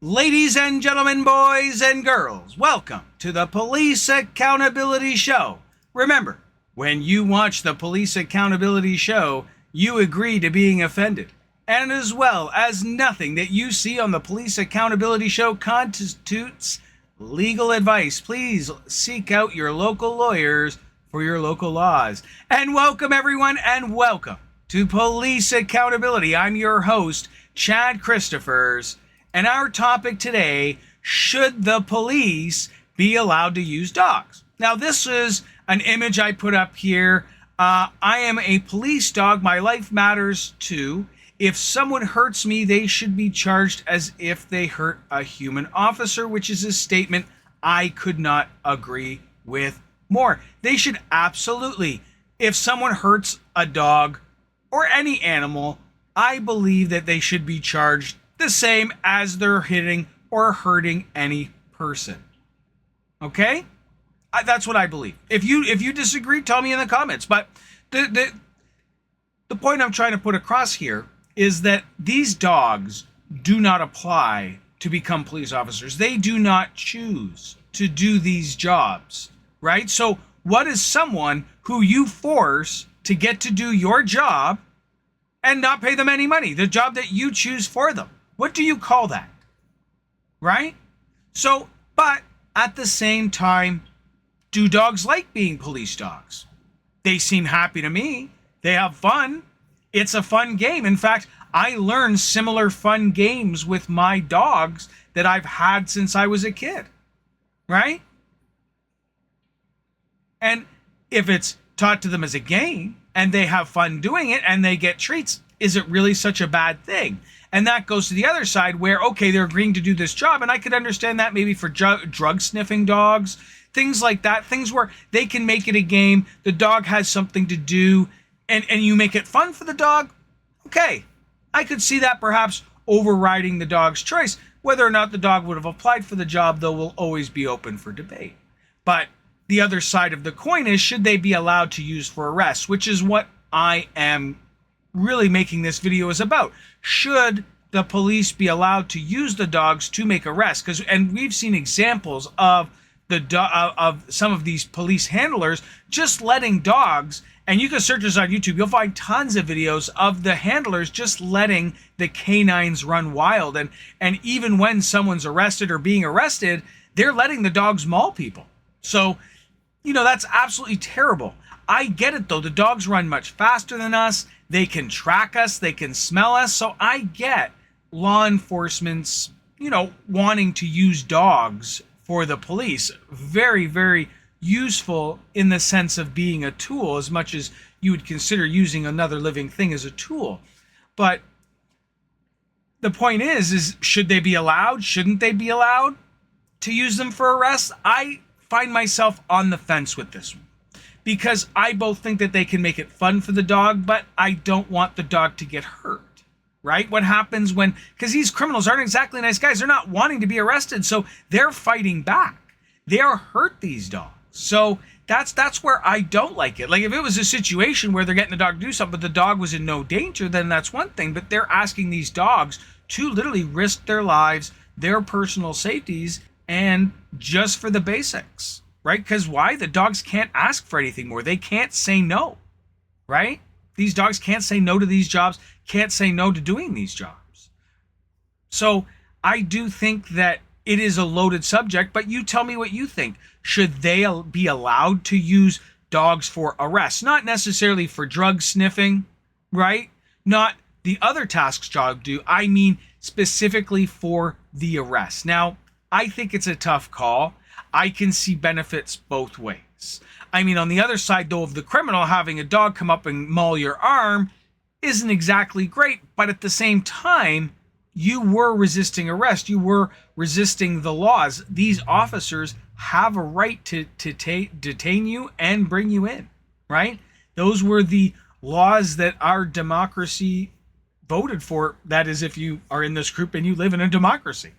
Ladies and gentlemen, boys and girls, welcome to the Police Accountability Show. Remember, when you watch the Police Accountability Show, you agree to being offended. And as well as nothing that you see on the Police Accountability Show constitutes legal advice. Please seek out your local lawyers for your local laws. And welcome everyone, and welcome to Police Accountability. I'm your host, Chad Christophers. And our topic today, should the police be allowed to use dogs? Now, this is an image I put up here. I am a police dog. My life matters too. If someone hurts me, they should be charged as if they hurt a human officer, which is a statement I could not agree with more. They should absolutely, if someone hurts a dog or any animal, I believe that they should be charged the same as they're hitting or hurting any person. Okay? That's what I believe. If you disagree, tell me in the comments. But the point I'm trying to put across here is that these dogs do not apply to become police officers. They do not choose to do these jobs, right? So what is someone who you force to get to do your job and not pay them any money, the job that you choose for them? What do you call that? Right? So, but at the same time, do dogs like being police dogs? They seem happy to me. They have fun. It's a fun game. In fact, I learned similar fun games with my dogs that I've had since I was a kid. Right? And if it's taught to them as a game and they have fun doing it and they get treats, is it really such a bad thing? And that goes to the other side where, okay, they're agreeing to do this job. And I could understand that maybe for drug sniffing dogs, things like that, things where they can make it a game. The dog has something to do and you make it fun for the dog. Okay, I could see that perhaps overriding the dog's choice. Whether or not the dog would have applied for the job, though, will always be open for debate. But the other side of the coin is, should they be allowed to use for arrests, which is what I am really making this video is about. Should the police be allowed to use the dogs to make arrests? And we've seen examples of of some of these police handlers just letting dogs, and you can search this on YouTube, you'll find tons of videos of the handlers just letting the canines run wild. And even when someone's arrested or being arrested, they're letting the dogs maul people. So, that's absolutely terrible. I get it though. The dogs run much faster than us. They can track us. They can smell us. So I get law enforcement's, wanting to use dogs for the police. Very, very useful in the sense of being a tool, as much as you would consider using another living thing as a tool. But the point is should they be allowed? Shouldn't they be allowed to use them for arrests? I find myself on the fence with this one, because I both think that they can make it fun for the dog, but I don't want the dog to get hurt, right? What happens because these criminals aren't exactly nice guys. They're not wanting to be arrested, so they're fighting back. They are hurt these dogs. So that's where I don't like it. Like if it was a situation where they're getting the dog to do something, but the dog was in no danger, then that's one thing. But they're asking these dogs to literally risk their lives, their personal safeties, and just for the basics. Right? Because why? The dogs can't ask for anything more. They can't say no, right? These dogs can't say no to these jobs, can't say no to doing these jobs. So I do think that it is a loaded subject, but you tell me what you think. Should they be allowed to use dogs for arrests? Not necessarily for drug sniffing, right? Not the other tasks dogs do. I mean specifically for the arrest. Now, I think it's a tough call. I can see benefits both ways. I mean, on the other side, though, of the criminal, having a dog come up and maul your arm isn't exactly great. But at the same time, you were resisting arrest. You were resisting the laws. These officers have a right to detain you and bring you in, right? Those were the laws that our democracy voted for. That is, if you are in this group and you live in a democracy.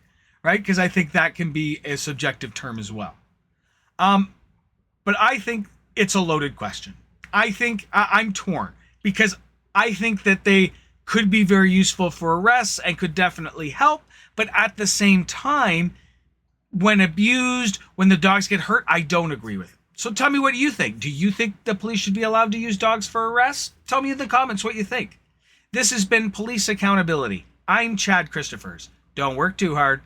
Right? Because I think that can be a subjective term as well. But I think it's a loaded question. I think I'm torn because I think that they could be very useful for arrests and could definitely help. But at the same time, when abused, when the dogs get hurt, I don't agree with it. So tell me what you think. Do you think the police should be allowed to use dogs for arrests? Tell me in the comments what you think. This has been Police Accountability. I'm Chad Christophers. Don't work too hard.